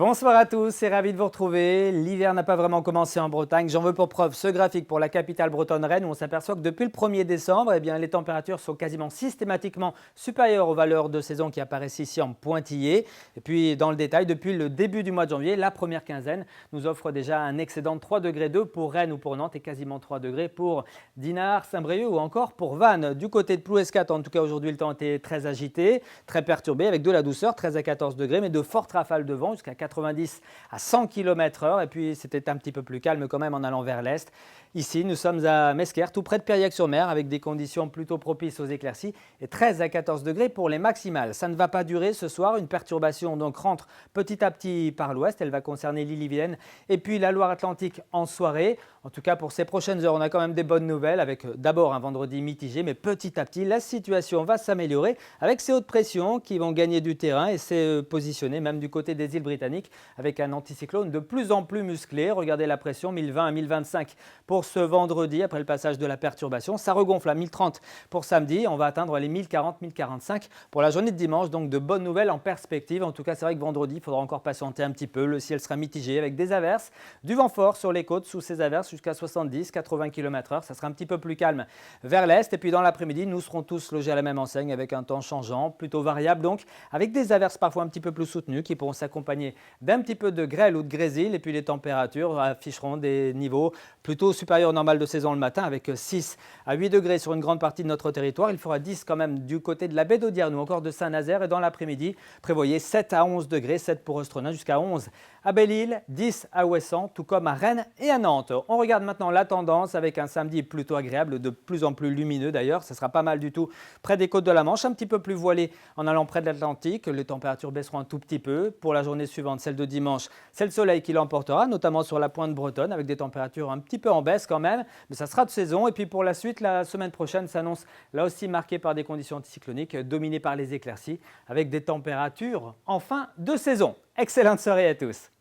Bonsoir à tous, c'est ravi de vous retrouver. L'hiver n'a pas vraiment commencé en Bretagne. J'en veux pour preuve ce graphique pour la capitale bretonne Rennes où on s'aperçoit que depuis le 1er décembre, les températures sont quasiment systématiquement supérieures aux valeurs de saison qui apparaissent ici en pointillé. Et puis dans le détail, depuis le début du mois de janvier, la première quinzaine nous offre déjà un excédent de 3,2 degrés pour Rennes ou pour Nantes et quasiment 3 degrés pour Dinard, Saint-Brieuc ou encore pour Vannes. Du côté de Plouescat, en tout cas aujourd'hui, le temps était très agité, très perturbé avec de la douceur, 13 à 14 degrés, mais de fortes rafales de vent jusqu'à 90 à 100 km/h. Et puis c'était un petit peu plus calme quand même en allant vers l'est. Ici, nous sommes à Mesquer, tout près de Périac-sur-Mer, avec des conditions plutôt propices aux éclaircies et 13 à 14 degrés pour les maximales. Ça ne va pas durer ce soir. Une perturbation donc rentre petit à petit par l'ouest. Elle va concerner l'Ille-et-Vilaine et puis la Loire-Atlantique en soirée. En tout cas, pour ces prochaines heures, on a quand même des bonnes nouvelles avec d'abord un vendredi mitigé, mais petit à petit, la situation va s'améliorer avec ces hautes pressions qui vont gagner du terrain et se positionner même du côté des îles britanniques avec un anticyclone de plus en plus musclé. Regardez la pression, 1020 à 1025 pour ce vendredi après le passage de la perturbation. Ça regonfle à 1030 pour samedi. On va atteindre les 1040, 1045 pour la journée de dimanche. Donc de bonnes nouvelles en perspective. En tout cas, c'est vrai que vendredi, il faudra encore patienter un petit peu. Le ciel sera mitigé avec des averses, du vent fort sur les côtes sous ces averses jusqu'à 70, 80 km/h. Ça sera un petit peu plus calme vers l'est. Et puis dans l'après-midi, nous serons tous logés à la même enseigne avec un temps changeant, plutôt variable donc, avec des averses parfois un petit peu plus soutenues qui pourront s'accompagner d'un petit peu de grêle ou de grésil. Et puis les températures afficheront des niveaux plutôt supérieurs au normal de saison le matin avec 6 à 8 degrés sur une grande partie de notre territoire. Il fera 10 quand même du côté de la baie d'Audierne ou encore de Saint-Nazaire. Et dans l'après-midi, prévoyez 7 à 11 degrés, 7 pour Ostronin jusqu'à 11 à Belle-Île, 10 à Ouessant, tout comme à Rennes et à Nantes. On regarde maintenant la tendance avec un samedi plutôt agréable, de plus en plus lumineux d'ailleurs. Ce sera pas mal du tout près des côtes de la Manche, un petit peu plus voilé en allant près de l'Atlantique. Les températures baisseront un tout petit peu. Pour la journée suivante, celle de dimanche, c'est le soleil qui l'emportera, notamment sur la pointe bretonne avec des températures un petit peu en baisse quand même. Mais ça sera de saison. Et puis pour la suite, la semaine prochaine s'annonce là aussi marquée par des conditions anticycloniques dominées par les éclaircies avec des températures en fin de saison. Excellente soirée à tous.